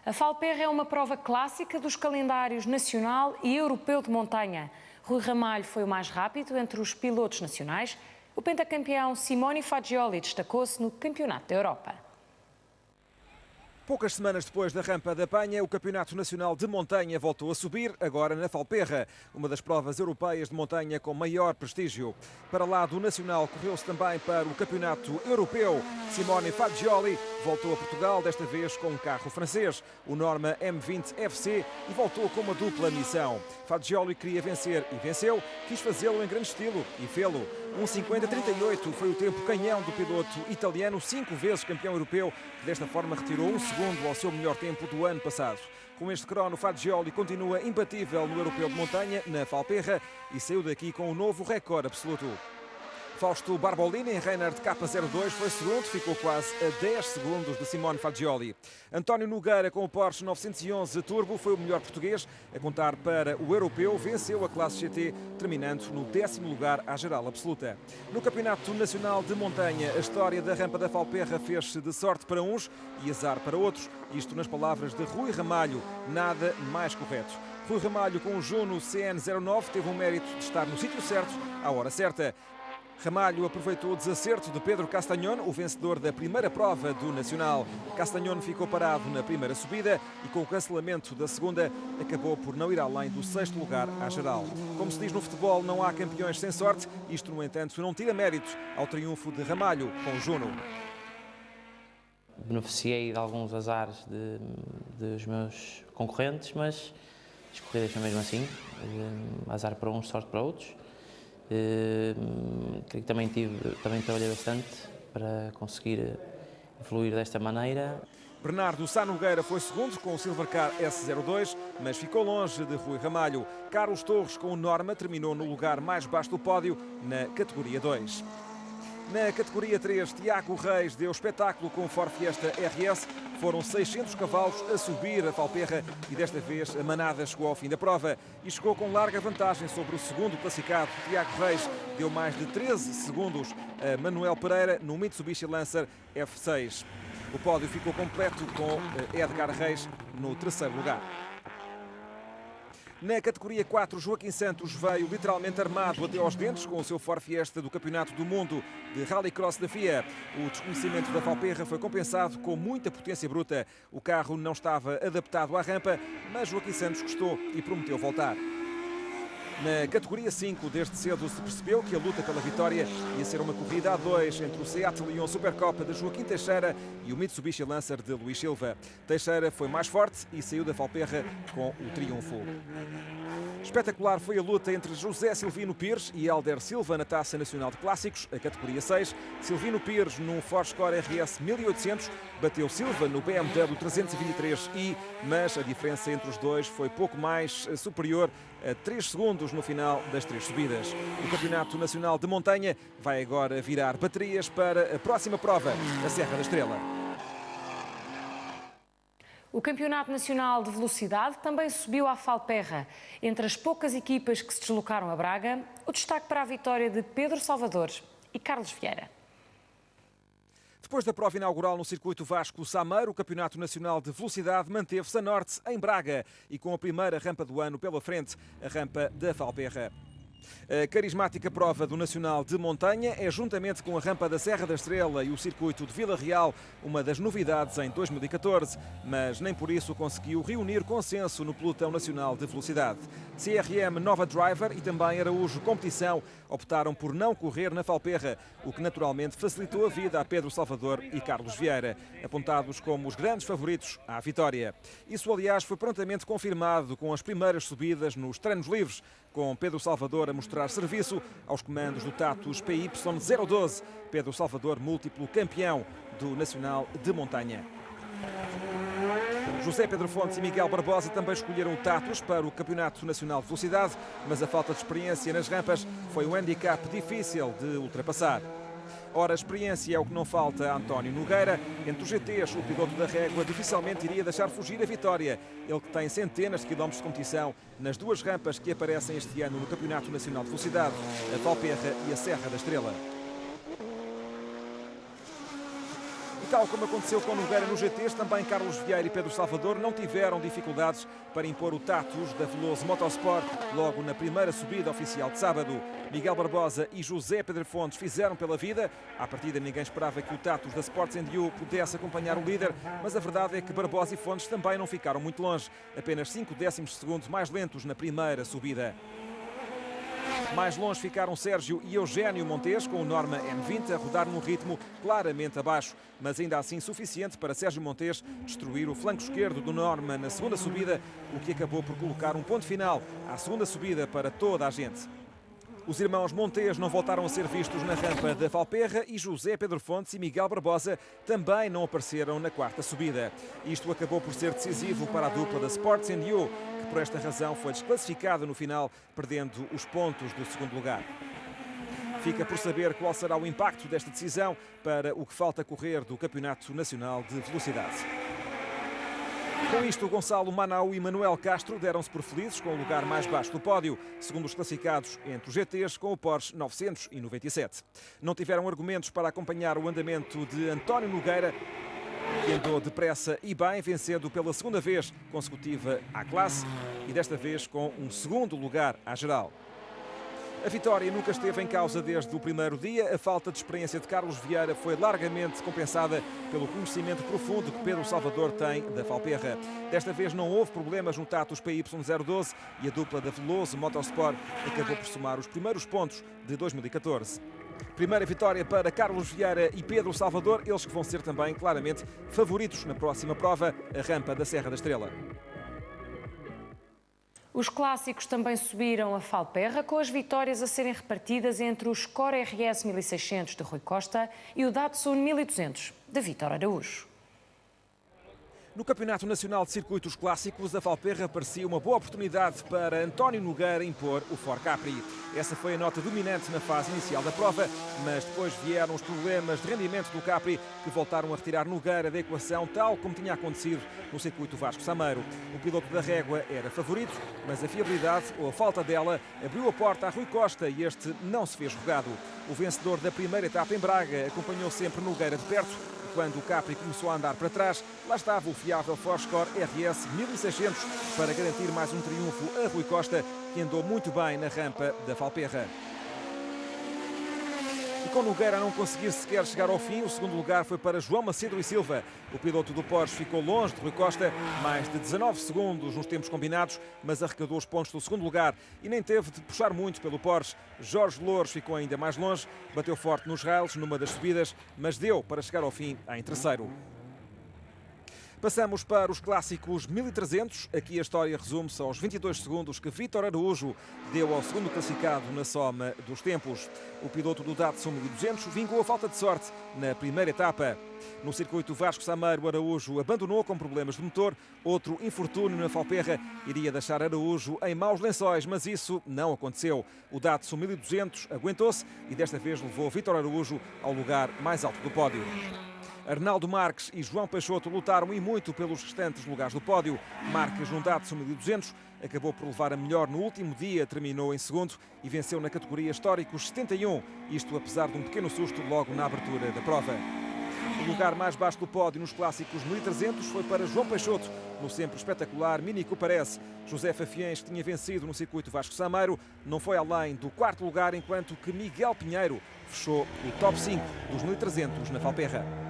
A Falperra é uma prova clássica dos calendários nacional e europeu de montanha. Rui Ramalho foi o mais rápido entre os pilotos nacionais. O pentacampeão Simone Fagioli destacou-se no Campeonato da Europa. Poucas semanas depois da Rampa da Penha, o Campeonato Nacional de Montanha voltou a subir, agora na Falperra, uma das provas europeias de montanha com maior prestígio. Para lá do Nacional, correu-se também para o Campeonato Europeu. Simone Fagioli voltou a Portugal, desta vez com um carro francês, o Norma M20 FC, e voltou com uma dupla missão. Fagioli queria vencer e venceu, quis fazê-lo em grande estilo e fê-lo. 1:50:38 foi o tempo canhão do piloto italiano, 5 vezes campeão europeu, que desta forma retirou 1 segundo ao seu melhor tempo do ano passado. Com este crono, Fagioli continua imbatível no europeu de montanha, na Falperra, e saiu daqui com um novo recorde absoluto. Fausto Barbolini, em Reinhard K02, foi segundo, ficou quase a 10 segundos de Simone Fagioli. António Nogueira, com o Porsche 911 Turbo, foi o melhor português. A contar para o europeu, venceu a classe GT, terminando no 10º lugar à geral absoluta. No Campeonato Nacional de Montanha, a história da Rampa da Falperra fez-se de sorte para uns e azar para outros. Isto nas palavras de Rui Ramalho, nada mais correto. Rui Ramalho, com o Juno CN09, teve o mérito de estar no sítio certo, à hora certa. Ramalho aproveitou o desacerto de Pedro Castañón, o vencedor da primeira prova do Nacional. Castañón ficou parado na primeira subida e, com o cancelamento da segunda, acabou por não ir além do 6º lugar à geral. Como se diz no futebol, não há campeões sem sorte. Isto, no entanto, não tira mérito ao triunfo de Ramalho com o Juno. Beneficiei de alguns azares dos meus concorrentes, mas as corridas são mesmo assim, azar para uns, sorte para outros. Creio que também trabalhei bastante para conseguir evoluir desta maneira. Bernardo Sá Nogueira foi segundo com o Silvercar S02, mas ficou longe de Rui Ramalho. Carlos Torres, com o Norma, terminou no lugar mais baixo do pódio na categoria 2. Na categoria 3, Tiago Reis deu espetáculo com o Ford Fiesta RS. Foram 600 cavalos a subir a Falperra e desta vez a manada chegou ao fim da prova e chegou com larga vantagem sobre o segundo classificado. Tiago Reis deu mais de 13 segundos a Manuel Pereira no Mitsubishi Lancer F6. O pódio ficou completo com Edgar Reis no 3º lugar. Na categoria 4, Joaquim Santos veio literalmente armado até aos dentes com o seu Ford Fiesta do Campeonato do Mundo de Rallycross da FIA. O desconhecimento da Falperra foi compensado com muita potência bruta. O carro não estava adaptado à rampa, mas Joaquim Santos gostou e prometeu voltar. Na categoria 5, desde cedo se percebeu que a luta pela vitória ia ser uma corrida a 2 entre o Seat Leon Supercopa de Joaquim Teixeira e o Mitsubishi Lancer de Luís Silva. Teixeira foi mais forte e saiu da Falperra com o triunfo. Espetacular foi a luta entre José Silvino Pires e Hélder Silva na Taça Nacional de Clássicos, a categoria 6. Silvino Pires, num Ford Score RS 1800, bateu Silva no BMW 323i, mas a diferença entre os dois foi pouco mais superior a 3 segundos no final das 3 subidas. O Campeonato Nacional de Montanha vai agora virar baterias para a próxima prova, a Serra da Estrela. O Campeonato Nacional de Velocidade também subiu à Falperra. Entre as poucas equipas que se deslocaram a Braga, o destaque para a vitória de Pedro Salvador e Carlos Vieira. Depois da prova inaugural no circuito Vasco Sameiro, o Campeonato Nacional de Velocidade manteve-se a norte, em Braga, e com a primeira rampa do ano pela frente, a rampa da Falperra. A carismática prova do Nacional de Montanha é, juntamente com a rampa da Serra da Estrela e o circuito de Vila Real, uma das novidades em 2014, mas nem por isso conseguiu reunir consenso no pelotão nacional de velocidade. CRM Nova Driver e também Araújo Competição optaram por não correr na Falperra, o que naturalmente facilitou a vida a Pedro Salvador e Carlos Vieira, apontados como os grandes favoritos à vitória. Isso, aliás, foi prontamente confirmado com as primeiras subidas nos treinos livres, com Pedro Salvador a mostrar serviço aos comandos do Tatus PY012. Pedro Salvador, múltiplo campeão do Nacional de Montanha. José Pedro Fontes e Miguel Barbosa também escolheram o Tatus para o Campeonato Nacional de Velocidade, mas a falta de experiência nas rampas foi um handicap difícil de ultrapassar. Ora, a experiência é o que não falta a António Nogueira. Entre os GTs, o piloto da régua dificilmente iria deixar fugir a vitória. Ele que tem centenas de quilómetros de competição nas duas rampas que aparecem este ano no Campeonato Nacional de Velocidade, a Falperra e a Serra da Estrela. tal como aconteceu com Nogueira nos GTs, também Carlos Vieira e Pedro Salvador não tiveram dificuldades para impor o Tatus da Veloso Motorsport logo na primeira subida oficial de sábado. Miguel Barbosa e José Pedro Fontes fizeram pela vida. À partida ninguém esperava que o Tatus da Sports & You pudesse acompanhar o líder, mas a verdade é que Barbosa e Fontes também não ficaram muito longe, apenas 5 décimos de segundo mais lentos na primeira subida. Mais longe ficaram Sérgio e Eugénio Montes, com o Norma M20 a rodar num ritmo claramente abaixo, mas ainda assim suficiente para Sérgio Montes destruir o flanco esquerdo do Norma na segunda subida, o que acabou por colocar um ponto final à segunda subida para toda a gente. Os irmãos Montes não voltaram a ser vistos na rampa da Valperra e José Pedro Fontes e Miguel Barbosa também não apareceram na quarta subida. Isto acabou por ser decisivo para a dupla da Sports & You, que por esta razão foi desclassificada no final, perdendo os pontos do segundo lugar. Fica por saber qual será o impacto desta decisão para o que falta correr do Campeonato Nacional de Velocidade. Com isto, Gonçalo Manau e Manuel Castro deram-se por felizes com o lugar mais baixo do pódio, segundo os classificados entre os GTs com o Porsche 997. Não tiveram argumentos para acompanhar o andamento de António Nogueira, que andou depressa e bem, vencendo pela segunda vez consecutiva à classe e desta vez com um segundo lugar à geral. A vitória nunca esteve em causa desde o primeiro dia. A falta de experiência de Carlos Vieira foi largamente compensada pelo conhecimento profundo que Pedro Salvador tem da Valperra. Desta vez não houve problemas no Tatus PY012 e a dupla da Veloso Motorsport acabou por somar os primeiros pontos de 2014. Primeira vitória para Carlos Vieira e Pedro Salvador, eles que vão ser também claramente favoritos na próxima prova, a rampa da Serra da Estrela. Os clássicos também subiram a Valperra, com as vitórias a serem repartidas entre o Score RS 1600 de Rui Costa e o Datsun 1200 de Vítor Araújo. No Campeonato Nacional de Circuitos Clássicos, a Valperra parecia uma boa oportunidade para António Nogueira impor o Ford Capri. Essa foi a nota dominante na fase inicial da prova, mas depois vieram os problemas de rendimento do Capri, que voltaram a retirar Nogueira da equação, tal como tinha acontecido no circuito Vasco Sameiro. O piloto da régua era favorito, mas a fiabilidade, ou a falta dela, abriu a porta a Rui Costa e este não se fez rogado. O vencedor da primeira etapa em Braga acompanhou sempre Nogueira de perto. Quando o Capri começou a andar para trás, lá estava o fiável Forscore RS 1600 para garantir mais um triunfo a Rui Costa, que andou muito bem na rampa da Valperra. E com Nogueira a não conseguir sequer chegar ao fim, o segundo lugar foi para João Macedo e Silva. O piloto do Porsche ficou longe de Rui Costa, mais de 19 segundos nos tempos combinados, mas arrecadou os pontos do segundo lugar e nem teve de puxar muito pelo Porsche. Jorge Louros ficou ainda mais longe, bateu forte nos rails numa das subidas, mas deu para chegar ao fim em terceiro. Passamos para os clássicos 1300. Aqui a história resume-se aos 22 segundos que Vítor Araújo deu ao segundo classificado na soma dos tempos. O piloto do Datsun 1200 vingou a falta de sorte na primeira etapa. No circuito Vasco Sameiro, Araújo abandonou com problemas de motor. Outro infortúnio na Valperra iria deixar Araújo em maus lençóis, mas isso não aconteceu. O Datsun 1200 aguentou-se e desta vez levou Vítor Araújo ao lugar mais alto do pódio. Arnaldo Marques e João Peixoto lutaram e muito pelos restantes lugares do pódio. Marques, no Datsun 1200, acabou por levar a melhor no último dia, terminou em segundo e venceu na categoria Históricos 71, isto apesar de um pequeno susto logo na abertura da prova. O lugar mais baixo do pódio nos clássicos 1300 foi para João Peixoto, no sempre espetacular Mini Cooper S. José Fafiens, que tinha vencido no circuito Vasco Sameiro, não foi além do quarto lugar, enquanto que Miguel Pinheiro fechou o top 5 dos 1300 na Valperra.